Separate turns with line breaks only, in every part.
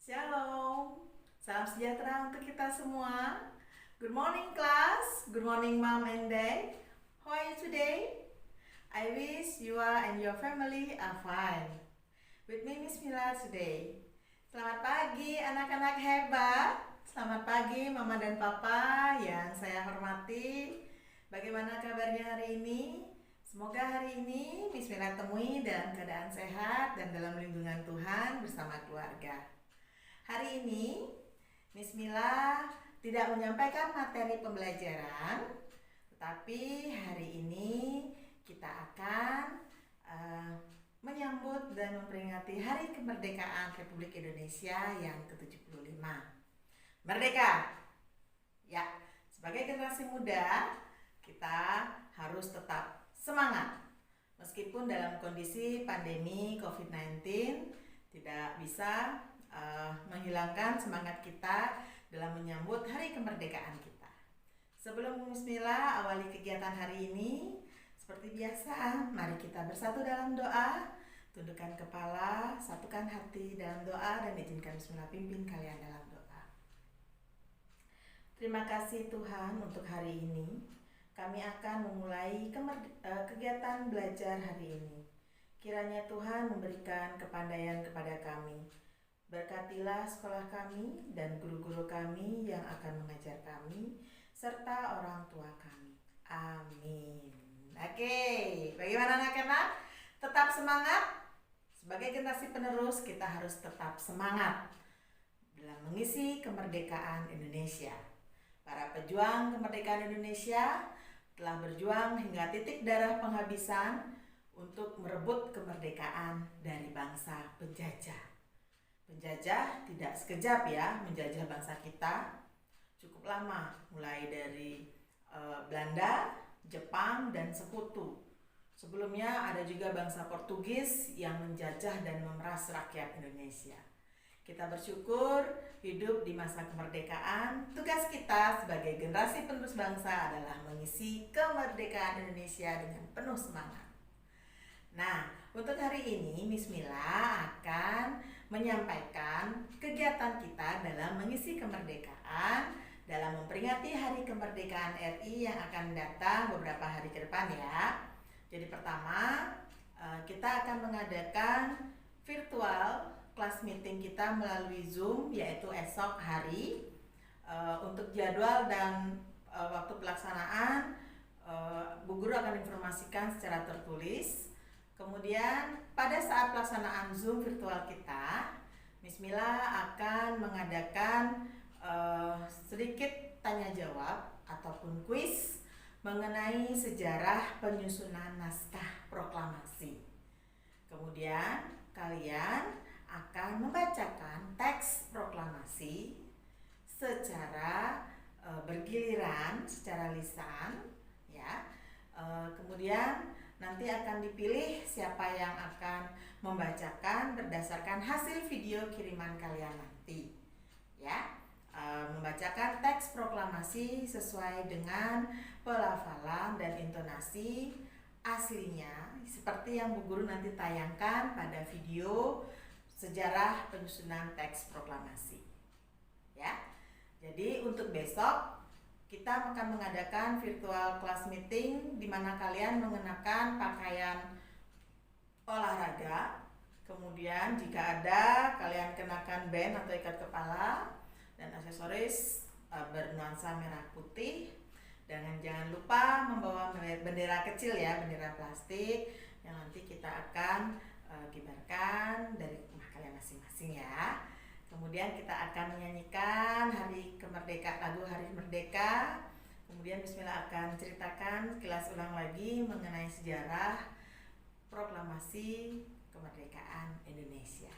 Shalom, salam sejahtera untuk kita semua. Good morning class, good morning mom and dad. How are you today? I wish you are and your family are fine. With me Miss Mila today. Selamat pagi anak-anak hebat. Selamat pagi mama dan papa yang saya hormati. Bagaimana kabarnya hari ini? Semoga hari ini Miss Mila temui dalam keadaan sehat dan dalam lindungan Tuhan bersama keluarga. Hari ini Miss Mila tidak menyampaikan materi pembelajaran, tetapi hari ini kita akan menyambut dan memperingati Hari Kemerdekaan Republik Indonesia yang ke-75. Merdeka! Ya, sebagai generasi muda, kita harus tetap semangat. Meskipun dalam kondisi pandemi COVID-19 tidak bisa menghilangkan semangat kita dalam menyambut Hari Kemerdekaan kita. Sebelum Bismillah awali kegiatan hari ini, seperti biasa, mari kita bersatu dalam doa. Tundukkan kepala, satukan hati dalam doa, dan izinkan Bismillah pimpin kalian dalam doa. Terima kasih Tuhan untuk hari ini. Kami akan memulai kegiatan belajar hari ini. Kiranya Tuhan memberikan kepandaian kepada kami. Berkatilah sekolah kami dan guru-guru kami yang akan mengajar kami, serta orang tua kami. Amin. Oke, bagaimana anak-anak? Tetap semangat? Sebagai generasi penerus, kita harus tetap semangat dalam mengisi kemerdekaan Indonesia. Para pejuang kemerdekaan Indonesia telah berjuang hingga titik darah penghabisan untuk merebut kemerdekaan dari bangsa penjajah. Penjajah tidak sekejap ya menjajah bangsa kita, cukup lama, mulai dari Belanda, Jepang, dan sekutu. Sebelumnya ada juga bangsa Portugis yang menjajah dan memeras rakyat Indonesia. Kita bersyukur hidup di masa kemerdekaan. Tugas kita sebagai generasi penerus bangsa adalah mengisi kemerdekaan Indonesia dengan penuh semangat. Nah, untuk hari ini Miss Mila akan menyampaikan kegiatan kita dalam mengisi kemerdekaan dalam memperingati Hari Kemerdekaan RI yang akan datang beberapa hari ke depan ya. Jadi pertama, kita akan mengadakan virtual class meeting kita melalui Zoom, yaitu esok hari. Untuk jadwal dan waktu pelaksanaan, Bu Guru akan informasikan secara tertulis. Kemudian pada saat pelaksanaan Zoom virtual kita, Miss Mila akan mengadakan sedikit tanya jawab ataupun kuis mengenai sejarah penyusunan naskah proklamasi. Kemudian kalian akan membacakan teks proklamasi secara bergiliran, secara lisan, ya. Kemudian nanti akan dipilih siapa yang akan membacakan berdasarkan hasil video kiriman kalian nanti, ya. Membacakan teks proklamasi sesuai dengan pelafalan dan intonasi aslinya, seperti yang Bu Guru nanti tayangkan pada video sejarah penyusunan teks proklamasi, ya. Jadi untuk besok kita akan mengadakan virtual class meeting di mana kalian mengenakan pakaian olahraga. Kemudian jika ada, kalian kenakan band atau ikat kepala dan aksesoris bernuansa merah putih. Dan jangan lupa membawa bendera kecil ya, bendera plastik yang nanti kita akan kibarkan dari rumah kalian masing-masing ya. Kemudian kita akan menyanyikan lagu Hari Merdeka. Kemudian Bismillah akan ceritakan kilas ulang lagi mengenai sejarah proklamasi kemerdekaan Indonesia.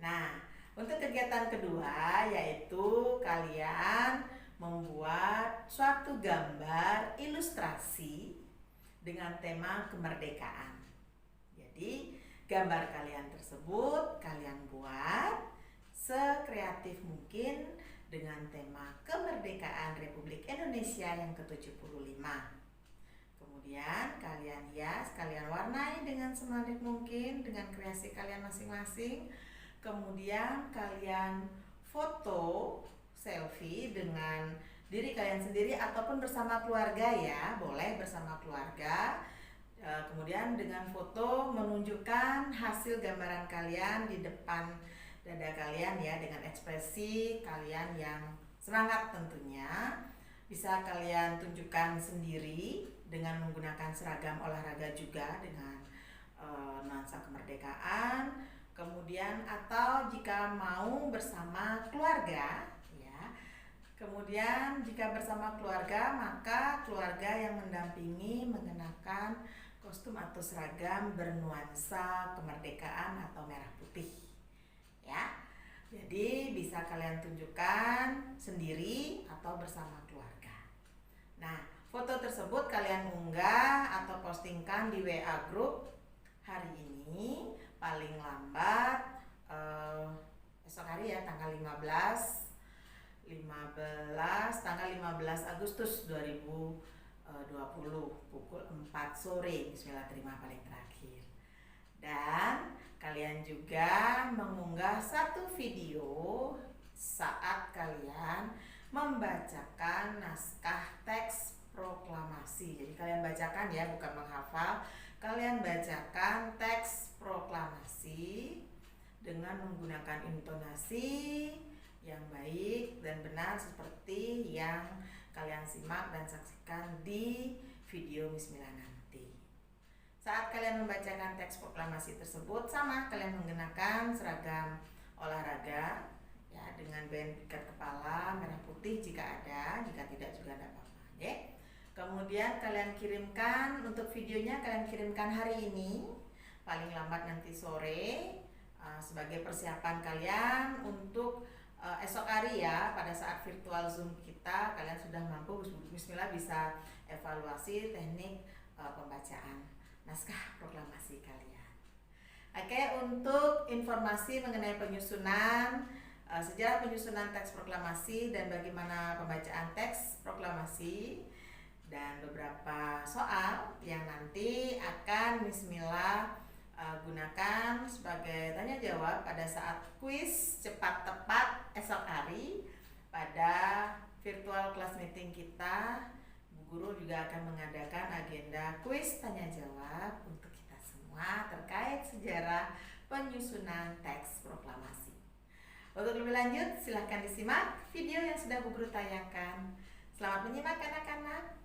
Nah, untuk kegiatan kedua yaitu kalian membuat suatu gambar ilustrasi dengan tema kemerdekaan. Jadi, gambar kalian tersebut kalian buat sekreatif mungkin dengan tema kemerdekaan Republik Indonesia yang ke-75. Kemudian kalian hias, kalian warnai dengan semenarik mungkin dengan kreasi kalian masing-masing. Kemudian kalian foto selfie dengan diri kalian sendiri ataupun bersama keluarga ya, boleh bersama keluarga. Kemudian dengan foto menunjukkan hasil gambaran kalian di depan dada kalian ya, dengan ekspresi kalian yang semangat tentunya. Bisa kalian tunjukkan sendiri dengan menggunakan seragam olahraga juga dengan nuansa kemerdekaan. Kemudian atau jika mau bersama keluarga ya. Kemudian jika bersama keluarga, maka keluarga yang mendampingi mengenakan kostum atau seragam bernuansa kemerdekaan atau merah putih ya. Jadi bisa kalian tunjukkan sendiri atau bersama keluarga. Nah, foto tersebut kalian unggah atau postingkan di WA group hari ini paling lambat esok hari ya, tanggal 15 Agustus 2020 pukul 4 sore. Bismillah, terima paling terakhir. Dan kalian juga mengunggah satu video saat kalian membacakan naskah teks proklamasi. Jadi kalian bacakan ya, bukan menghafal. Kalian bacakan teks proklamasi dengan menggunakan intonasi yang baik dan benar seperti yang kalian simak dan saksikan di video Bismillah nanti. Saat kalian membacakan teks proklamasi tersebut, sama kalian menggunakan seragam olahraga ya, dengan band ikat kepala merah putih jika ada, jika tidak juga tidak apa-apa ya. Kemudian kalian kirimkan, untuk videonya kalian kirimkan hari ini paling lambat nanti sore sebagai persiapan kalian untuk esok hari ya, pada saat virtual Zoom kita kalian sudah mampu bismillah bisa evaluasi teknik pembacaan naskah proklamasi kalian. Oke, untuk informasi mengenai penyusunan sejarah penyusunan teks proklamasi dan bagaimana pembacaan teks proklamasi dan beberapa soal yang nanti akan bismillah gunakan sebagai tanya jawab pada saat kuis cepat tepat esok hari pada virtual class meeting kita. Bu Guru juga akan mengadakan agenda kuis tanya jawab untuk kita semua terkait sejarah penyusunan teks proklamasi. Untuk lebih lanjut silahkan disimak video yang sudah Bu Guru tayangkan. Selamat menyimak anak-anak.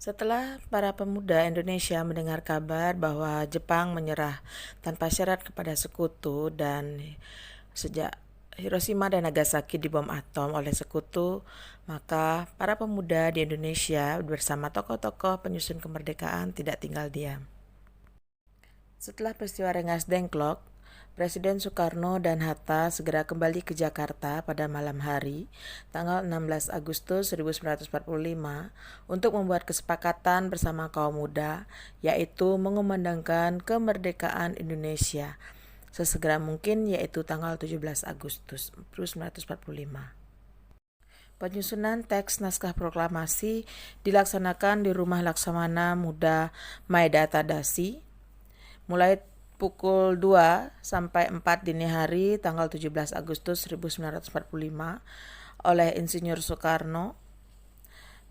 Setelah para pemuda Indonesia mendengar kabar bahwa Jepang menyerah tanpa syarat kepada sekutu dan sejak Hiroshima dan Nagasaki dibom atom oleh sekutu, maka para pemuda di Indonesia bersama tokoh-tokoh penyusun kemerdekaan tidak tinggal diam. Setelah peristiwa Rengas Dengklok, Presiden Soekarno dan Hatta segera kembali ke Jakarta pada malam hari, tanggal 16 Agustus 1945, untuk membuat kesepakatan bersama kaum muda, yaitu mengumandangkan kemerdekaan Indonesia sesegera mungkin, yaitu tanggal 17 Agustus 1945. Penyusunan teks naskah proklamasi dilaksanakan di Rumah Laksamana Muda Maeda Tadashi, mulai pukul 2 sampai 4 dini hari tanggal 17 Agustus 1945 oleh Insinyur Soekarno,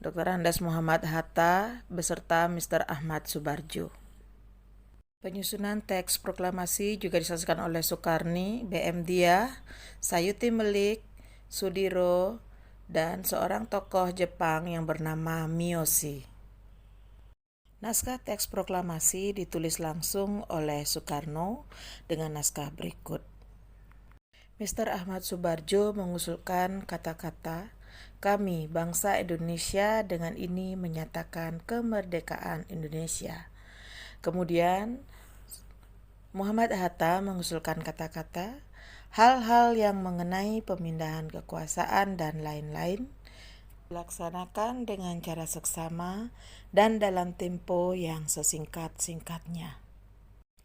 Dr. Andes Muhammad Hatta beserta Mr. Ahmad Subarjo. Penyusunan teks proklamasi juga disaksikan oleh Soekarni, BM Dia, Sayuti Melik, Sudiro, dan seorang tokoh Jepang yang bernama Miyoshi. Naskah teks proklamasi ditulis langsung oleh Soekarno dengan naskah berikut. Mr. Ahmad Subarjo mengusulkan kata-kata, "Kami, bangsa Indonesia, dengan ini menyatakan kemerdekaan Indonesia." Kemudian Muhammad Hatta mengusulkan kata-kata, "Hal-hal yang mengenai pemindahan kekuasaan dan lain-lain dilaksanakan dengan cara seksama dan dalam tempo yang sesingkat-singkatnya."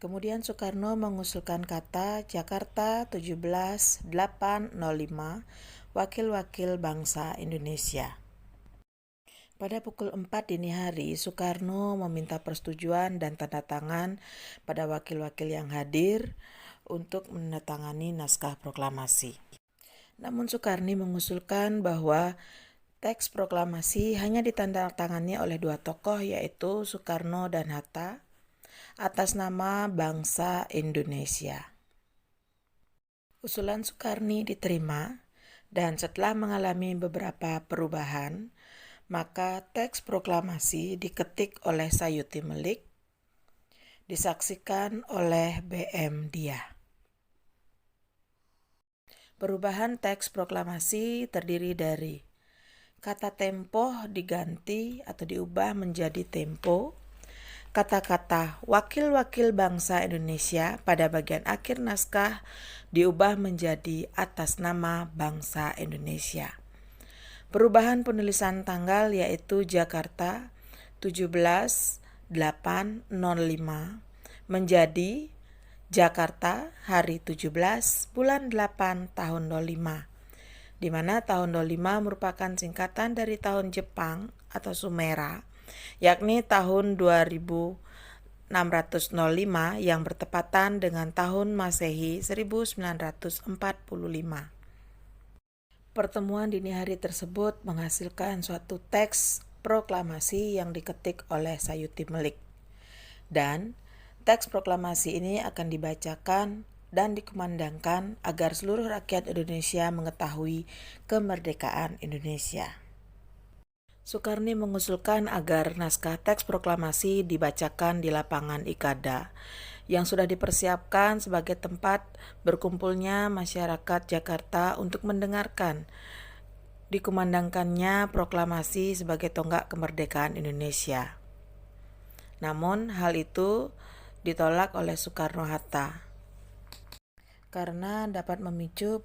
Kemudian Soekarno mengusulkan kata Jakarta 17.805, Wakil-wakil bangsa Indonesia. Pada pukul 4 dini hari, Soekarno meminta persetujuan dan tanda tangan pada wakil-wakil yang hadir untuk menandatangani naskah proklamasi. Namun Soekarno mengusulkan bahwa teks proklamasi hanya ditandatangani oleh dua tokoh, yaitu Soekarno dan Hatta, atas nama bangsa Indonesia. Usulan Soekarno diterima, dan setelah mengalami beberapa perubahan, maka teks proklamasi diketik oleh Sayuti Melik, disaksikan oleh BM Diah. Perubahan teks proklamasi terdiri dari kata tempo diganti atau diubah menjadi tempo, kata-kata wakil-wakil bangsa Indonesia pada bagian akhir naskah diubah menjadi atas nama bangsa Indonesia. Perubahan penulisan tanggal yaitu Jakarta 17/8/05 menjadi Jakarta hari 17 bulan 8 tahun 05, di mana tahun 05 merupakan singkatan dari tahun Jepang atau Sumera, yakni tahun 2605 yang bertepatan dengan tahun Masehi 1945. Pertemuan dini hari tersebut menghasilkan suatu teks proklamasi yang diketik oleh Sayuti Melik. Dan teks proklamasi ini akan dibacakan dan dikumandangkan agar seluruh rakyat Indonesia mengetahui kemerdekaan Indonesia. Soekarno mengusulkan agar naskah teks proklamasi dibacakan di lapangan Ikada yang sudah dipersiapkan sebagai tempat berkumpulnya masyarakat Jakarta untuk mendengarkan dikumandangkannya proklamasi sebagai tonggak kemerdekaan Indonesia. Namun hal itu ditolak oleh Soekarno-Hatta karena dapat memicu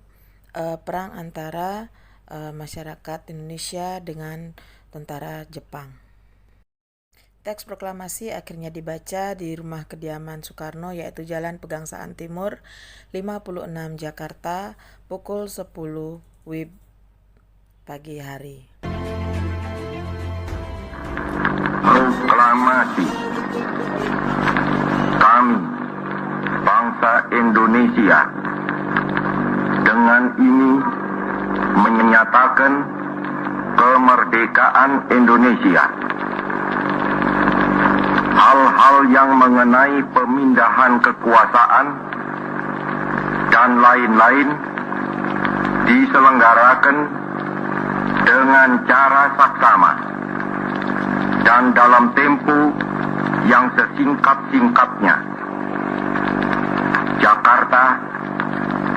perang antara masyarakat Indonesia dengan tentara Jepang. Teks proklamasi akhirnya dibaca di rumah kediaman Soekarno, yaitu Jalan Pegangsaan Timur 56 Jakarta pukul 10 WIB pagi hari.
Proklamasi. Kami, bangsa Indonesia, dengan ini menyatakan kemerdekaan Indonesia. Hal-hal yang mengenai pemindahan kekuasaan dan lain-lain diselenggarakan dengan cara saksama dan dalam tempo yang sesingkat-singkatnya. Jakarta,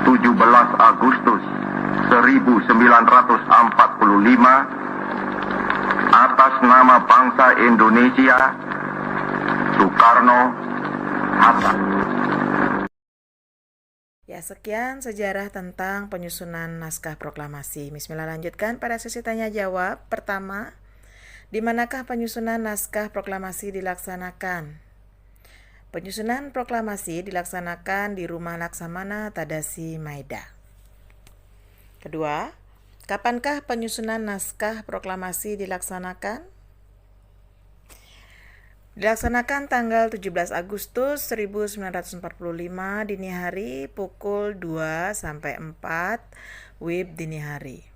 17 Agustus 1945, atas nama bangsa Indonesia, Soekarno-Hatta.
Ya, sekian sejarah tentang penyusunan naskah proklamasi. Bismillah, lanjutkan pada sesi tanya jawab. Pertama, di manakah penyusunan naskah proklamasi dilaksanakan? Penyusunan proklamasi dilaksanakan di Rumah Laksamana Tadasi Maeda. Kedua, kapankah penyusunan naskah proklamasi dilaksanakan? Dilaksanakan tanggal 17 Agustus 1945 dini hari pukul 2 sampai 4 WIB dini hari.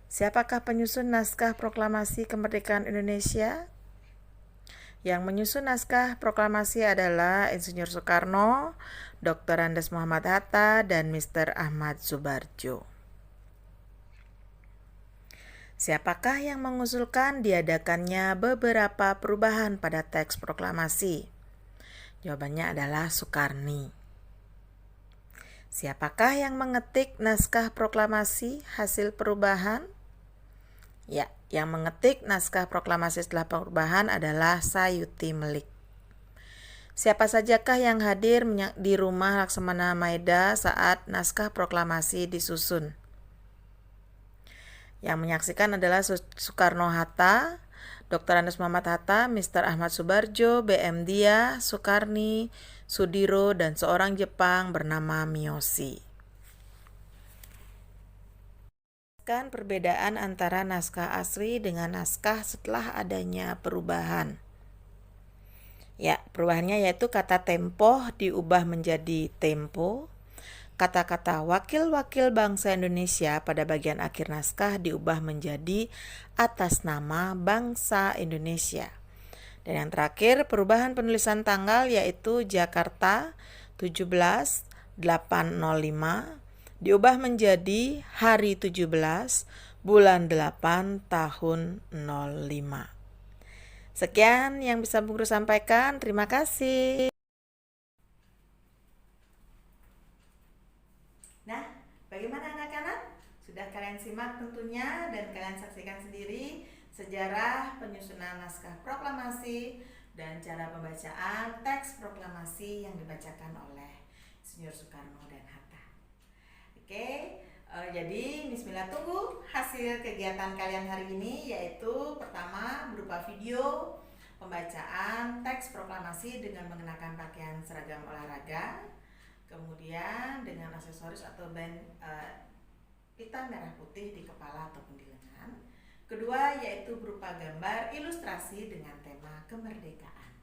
Siapakah penyusun naskah proklamasi kemerdekaan Indonesia? Yang menyusun naskah proklamasi adalah Insinyur Soekarno, Dr. Andes Muhammad Hatta, dan Mr. Ahmad Subarjo. Siapakah yang mengusulkan diadakannya beberapa perubahan pada teks proklamasi? Jawabannya adalah Soekarno. Siapakah yang mengetik naskah proklamasi hasil perubahan? Ya, yang mengetik naskah proklamasi setelah perubahan adalah Sayuti Melik. Siapa sajakah yang hadir di Rumah Laksamana Maeda saat naskah proklamasi disusun? Yang menyaksikan adalah Soekarno-Hatta, Dr. Andes Muhammad Hatta, Mr. Ahmad Subarjo, BM Diah, Soekarno, Sudiro, dan seorang Jepang bernama Miyoshi. menjelaskan perbedaan antara naskah asli dengan naskah setelah adanya perubahan. Ya, perubahannya yaitu kata tempo diubah menjadi tempo. Kata-kata wakil-wakil bangsa Indonesia pada bagian akhir naskah diubah menjadi atas nama bangsa Indonesia. Dan yang terakhir, perubahan penulisan tanggal yaitu Jakarta 17/805 diubah menjadi hari 17 bulan 8 tahun 05. Sekian yang bisa Bu Guru sampaikan. Terima kasih. Nah, bagaimana anak-anak? Sudah kalian simak tentunya dan kalian saksikan sendiri sejarah penyusunan naskah proklamasi dan cara pembacaan teks proklamasi yang dibacakan oleh Insinyur Soekarno dan Hatta. Oke, jadi bismillah, tunggu hasil kegiatan kalian hari ini, yaitu pertama berupa video pembacaan teks proklamasi dengan mengenakan pakaian seragam olahraga, kemudian dengan aksesoris atau band pita merah putih di kepala ataupun di lengan. Kedua yaitu berupa gambar ilustrasi dengan tema kemerdekaan.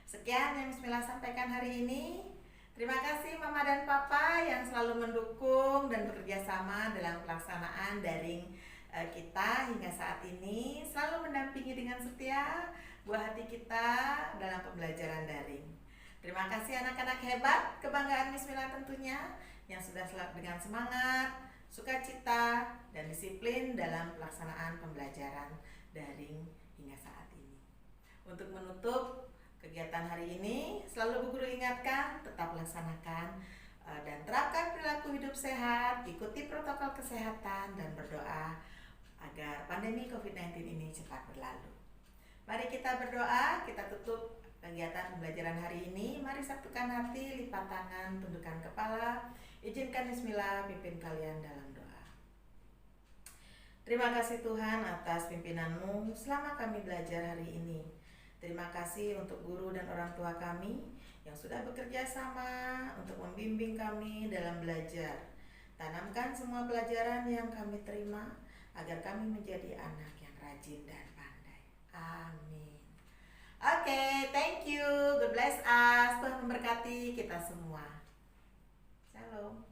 Sekian yang bismillah sampaikan hari ini. Terima kasih Mama dan Papa yang selalu mendukung dan bekerja sama dalam pelaksanaan daring kita hingga saat ini, selalu mendampingi dengan setia buah hati kita dalam pembelajaran daring. Terima kasih anak-anak hebat, kebanggaan bismillah tentunya, yang sudah dengan semangat, sukacita, dan disiplin dalam pelaksanaan pembelajaran daring hingga saat ini. Untuk menutup kegiatan hari ini, selalu Bu Guru ingatkan, tetap laksanakan dan terapkan perilaku hidup sehat, ikuti protokol kesehatan, dan berdoa agar pandemi COVID-19 ini cepat berlalu. Mari kita berdoa, kita tutup kegiatan pembelajaran hari ini. Mari satukan hati, lipat tangan, tundukkan kepala. Izinkan bismillah pimpin kalian dalam doa. Terima kasih Tuhan atas pimpinanmu selama kami belajar hari ini. Terima kasih untuk guru dan orang tua kami yang sudah bekerja sama untuk membimbing kami dalam belajar. Tanamkan semua pelajaran yang kami terima agar kami menjadi anak yang rajin dan pandai. Amin. Oke, thank you. God bless us. Tuhan memberkati kita semua. Shalom.